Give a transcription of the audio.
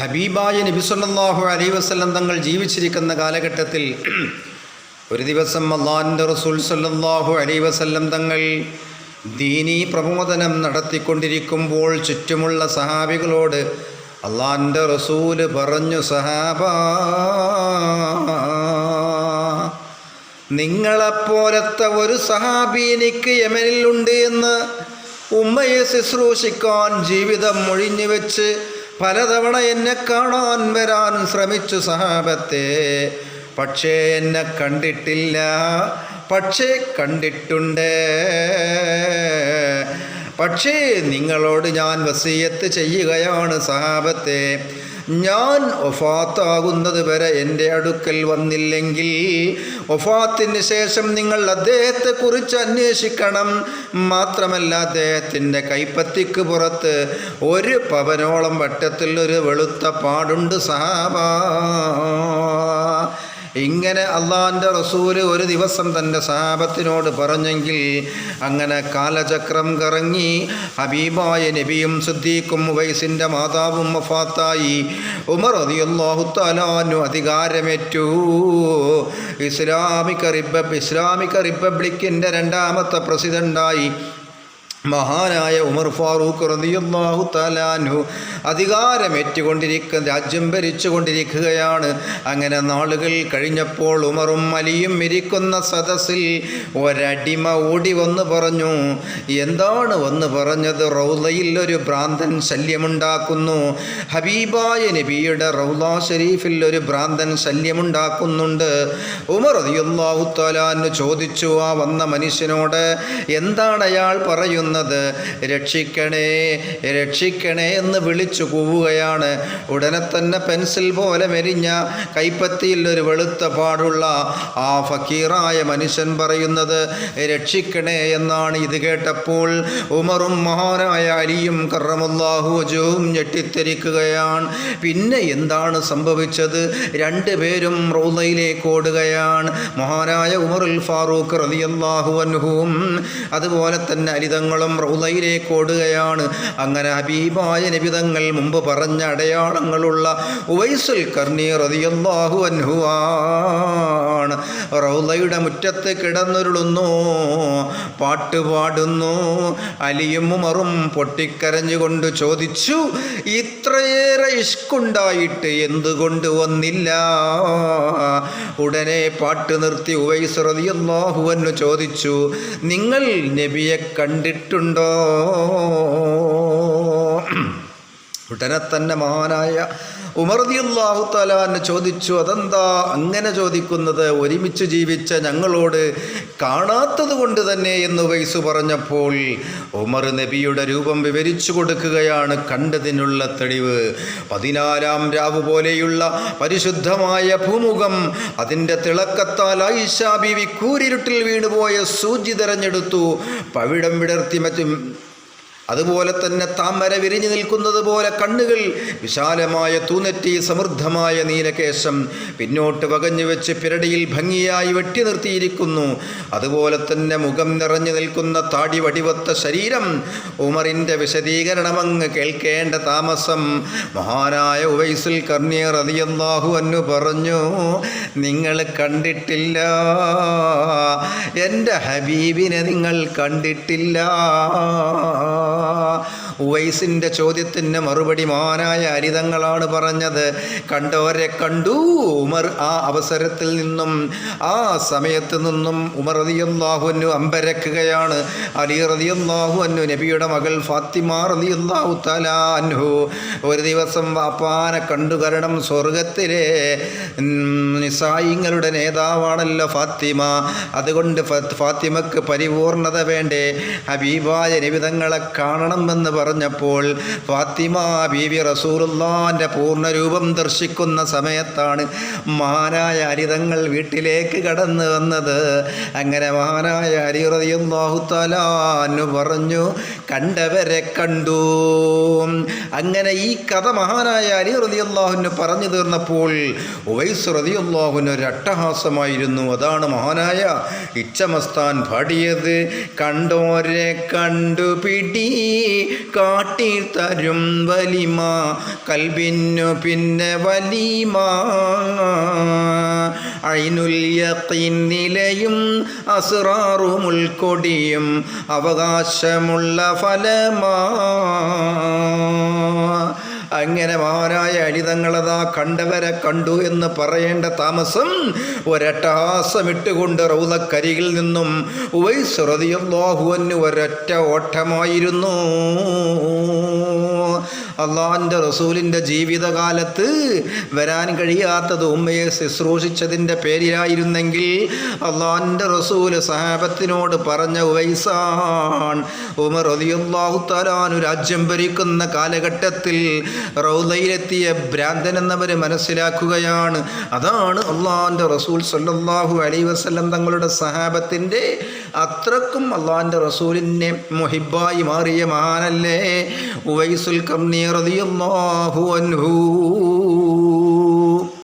ഹബീബായ നബി സല്ലല്ലാഹു അലൈഹി വസല്ലം തങ്ങൾ ജീവിച്ചിരിക്കുന്ന കാലഘട്ടത്തിൽ ഒരു ദിവസം അല്ലാഹുവിൻ്റെ റസൂൽ സല്ലല്ലാഹു അലൈഹി വസല്ലം തങ്ങൾ ദീനീ പ്രബോധനം നടത്തിക്കൊണ്ടിരിക്കുമ്പോൾ ചുറ്റുമുള്ള സഹാബികളോട് അല്ലാഹുവിൻ്റെ റസൂൽ പറഞ്ഞു, സഹാബാ, നിങ്ങളെപ്പോലത്തെ ഒരു സഹാബി എനിക്ക് യമനിലുണ്ട് എന്ന് ഉമ്മയെ ശുശ്രൂഷിക്കാൻ ജീവിതം ഒഴിഞ്ഞു വെച്ച് പലതവണ എന്നെ കാണാൻ വരാൻ ശ്രമിച്ചു സഹാബത്തെ. പക്ഷേ എന്നെ കണ്ടിട്ടില്ല, പക്ഷേ കണ്ടിട്ടുണ്ട്. പക്ഷേ നിങ്ങളോട് ഞാൻ വസിയത്ത് ചെയ്യുകയാണ് സഹാബത്തെ, ഞാൻ വഫാത്താകുന്നത് വരെ എൻ്റെ അടുക്കൽ വന്നില്ലെങ്കിൽ വഫാത്തിന് ശേഷം നിങ്ങൾ അദ്ദേഹത്തെക്കുറിച്ച് അന്വേഷിക്കണം. മാത്രമല്ല, അദ്ദേഹത്തിൻ്റെ കൈപ്പത്തിക്ക് പുറത്ത് 1 പവനോളം വട്ടത്തിൽ ഒരു വെളുത്ത പാടുണ്ട് സഹാബാ. ഇങ്ങനെ അള്ളാഹിൻ്റെ റസൂല് ഒരു ദിവസം തൻ്റെ സഹാബത്തിനോട് പറഞ്ഞെങ്കിൽ അങ്ങനെ കാലചക്രം കറങ്ങി ഹബീബായ നബിയും സിദ്ദീഖും ഉവൈസിൻ്റെ മാതാവും വഫാത്തായി. ഉമർ റളിയല്ലാഹു തആല അൻഹു അധികാരമേറ്റു. ഇസ്ലാമിക റിപ്പബ്ലിക്കിൻ്റെ 2ാമത്തെ പ്രസിഡൻ്റായി മഹാനായ ഉമർ ഫാറൂഖ് റളിയല്ലാഹു തആല അൻഹു രാജ്യം ഭരിച്ചുകൊണ്ടിരിക്കുകയാണ്. അങ്ങനെ നാളുകൾ കഴിഞ്ഞപ്പോൾ ഉമറും അലിയും ഇരിക്കുന്ന സദസ്സിൽ ഒരടിമ ഓടി വന്ന് പറഞ്ഞു. എന്താണ് വന്ന് പറഞ്ഞത്? റൗളയിൽ ഒരു ഭ്രാന്തൻ ശല്യമുണ്ടാക്കുന്നു. ഹബീബായ നബിയുടെ റൗള ഷരീഫിൽ ഒരു ഭ്രാന്തൻ ശല്യമുണ്ടാക്കുന്നുണ്ട്. ഉമർ റളിയല്ലാഹു തആല അൻഹു ചോദിച്ചു ആ വന്ന മനുഷ്യനോട്, എന്താണ് അയാൾ പറയുന്നത്? രക്ഷിക്കണേ, രക്ഷിക്കണേ എന്ന് വിളിച്ചു കൂവുകയാണ്. ഉടനെ തന്നെ പെൻസിൽ പോലെ മെലിഞ്ഞ കൈപ്പത്തിയിൽ ഒരു വെളുത്ത പാടുള്ള ആ ഫക്കീറായ മനുഷ്യൻ പറയുന്നത് രക്ഷിക്കണേ എന്നാണ്. ഇത് കേട്ടപ്പോൾ ഉമറും മഹാനായ അലിയും കറമല്ലാഹു വജൂഹും ഞെട്ടിത്തെരിക്കുകയാണ്. പിന്നെ എന്താണ് സംഭവിച്ചത്? 2 പേരും റൗളയിലേക്ക് ഓടുകയാണ്. മഹാനായ ഉമറുൽ ഫാറൂഖ് റളിയല്ലാഹു അൻഹുവും അതുപോലെ തന്നെ അലിതങ്ങളും റൗളയിലേക്ക് ഓടുകയാണ്. അങ്ങനെ ഹബീബായ നബി തങ്ങൾ മുമ്പ് പറഞ്ഞ അടയാളങ്ങളുള്ള ഉവൈസുൽ ഖർനി റളിയല്ലാഹു അൻഹു ആണ് റൗളയുടെ മുറ്റത്ത് കിടന്നുരുളുന്നു, പാട്ടുപാടുന്നു. അലിയും ഉമറും പൊട്ടിക്കരഞ്ഞുകൊണ്ട് ചോദിച്ചു, ഇത്രയേറെ ഇഷ്കുണ്ടായിട്ട് എന്തുകൊണ്ട് വന്നില്ല? ഉടനെ പാട്ട് നിർത്തി ഉവൈസ് റളിയല്ലാഹു അൻഹു ചോദിച്ചു, നിങ്ങൾ നബിയെ കണ്ടിട്ടുണ്ടോ? ഉടനെ തന്നെ മഹാനായ ഉമർ റളിയല്ലാഹു തആല അൻഹു ചോദിച്ചു, അതെന്താ അങ്ങനെ ചോദിക്കുന്നത്? ഒരുമിച്ച് ജീവിച്ച ഞങ്ങളോട് കാണാത്തത് കൊണ്ട് തന്നെ എന്ന് ഉവൈസ് പറഞ്ഞപ്പോൾ ഉമർ നബിയുടെ രൂപം വിവരിച്ചു കൊടുക്കുകയാണ്. കണ്ടതിനുള്ള തെളിവ് 14-ാം രാവ് പോലെയുള്ള പരിശുദ്ധമായ ഭൂമുഖം, അതിൻ്റെ തിളക്കത്താൽ ആയിഷ ബീവി കൂരിരുട്ടിൽ വീണുപോയ സൂചി തെരഞ്ഞെടുത്തു. പവിഴം വിടർത്തി മറ്റും അതുപോലെ തന്നെ താമര വിരിഞ്ഞു നിൽക്കുന്നത് പോലെ കണ്ണുകൾ, വിശാലമായ തൂനെറ്റി, സമൃദ്ധമായ നീലകേശം, പിന്നോട്ട് വകഞ്ഞു വെച്ച് പിരടിയിൽ ഭംഗിയായി വെട്ടി നിർത്തിയിരിക്കുന്നു. അതുപോലെ തന്നെ മുഖം നിറഞ്ഞു നിൽക്കുന്ന താടി വടിവത്ത ശരീരം. ഉമറിൻ്റെ വിശദീകരണമങ്ങ് കേൾക്കേണ്ട താമസം മഹാനായ ഉവൈസുൽ ഖർനി റളിയല്ലാഹു അൻഹു പറഞ്ഞു, നിങ്ങൾ കണ്ടിട്ടില്ല, എൻ്റെ ഹബീബിനെ നിങ്ങൾ കണ്ടിട്ടില്ല. ഉവൈസിൻ്റെ ചോദ്യത്തിന് മറുപടി മഹാനായ അരിതങ്ങളാണ് പറഞ്ഞത്, കണ്ടവരെ കണ്ടു. ഉമർ ആ അവസരത്തിൽ നിന്നും ആ സമയത്ത് നിന്നും ഉമർ റളിയല്ലാഹു അൻഹു അമ്പരക്കുകയാണ്. അലി റളിയല്ലാഹു അൻഹു നബിയുടെ മകൾ ഫാത്തിമ റളിയല്ലാഹു തആല അൻഹു ഒരു ദിവസം വാപ്പാനെ കണ്ടു. കാരണം സ്വർഗത്തിലെ നിസായിങ്ങളുടെ നേതാവാണല്ലോ ഫാത്തിമ. അതുകൊണ്ട് ഫാത്തിമക്ക് പരിപൂർണത വേണ്ടേ? ഹബീബായ നബി തങ്ങളെ കാണണമെന്ന് പറഞ്ഞപ്പോൾ ഫാത്തിമ ബീവി റസൂലുള്ളാഹിൻ്റെ പൂർണ്ണരൂപം ദർശിക്കുന്ന സമയത്താണ് മഹാനായ അലി തങ്ങൾ വീട്ടിലേക്ക് കടന്നു വന്നത്. അങ്ങനെ മഹാനായ അലി റളിയല്ലാഹു തആല അൻഹു പറഞ്ഞു, കണ്ടവരെ കണ്ടു. അങ്ങനെ ഈ ഈ കഥ മഹാനായ അലി റളിയല്ലാഹുവിന് പറഞ്ഞു തീർന്നപ്പോൾ ഉവൈസ് റളിയല്ലാഹുവിന് ഒരു അട്ടഹാസമായിരുന്നു. അതാണ് മഹാനായ ഇച്ചമസ്താൻ പാടിയത്. കണ്ടോരെ കണ്ടുപിടി കാട്ടി തരും വലിമ കൽബിനു പിന്നെ വലിമ ഐനുൽ യഖീൻ നിലയും അസ്റാറും ഉൾക്കൊടിയും അവകാശമുള്ള ഫലമാ. അങ്ങനെ മഹാനായ അലിതങ്ങളതാ കണ്ടവരെ കണ്ടു എന്ന് പറയേണ്ട താമസം ഒരട്ടഹാസം ഇട്ടുകൊണ്ട് റൗളക്കരികിൽ നിന്നും ഉവൈസ് റളിയല്ലാഹു അൻഹു ഒരൊറ്റ ഓട്ടമായിരുന്നു. അള്ളാഹിൻ്റെ റസൂലിൻ്റെ ജീവിതകാലത്ത് വരാൻ കഴിയാത്തത് ഉമ്മയെ ശുശ്രൂഷിച്ചതിൻ്റെ പേരിലായിരുന്നെങ്കിൽ അള്ളാഹിൻ്റെ റസൂല് സഹാബത്തിനോട് പറഞ്ഞ ഉവൈസാൻ ഉമർ റളിയല്ലാഹു തആല അൻഹു രാജ്യം ഭരിക്കുന്ന കാലഘട്ടത്തിൽ റൗളയിലെത്തിയ ഭ്രാന്തൻ എന്നവർ മനസ്സിലാക്കുകയാണ്. അതാണ് അള്ളാഹിൻ്റെ റസൂൽ സല്ലല്ലാഹു അലൈഹി വസല്ലം തങ്ങളുടെ സഹാബത്തിൻ്റെ അത്രക്കും അള്ളാഹിൻ്റെ റസൂലിനെ മുഹിബ്ബായി മാറിയ മഹാനല്ലേ ഉവൈസുൽ ഖർനി റളിയല്ലാഹു അൻഹു.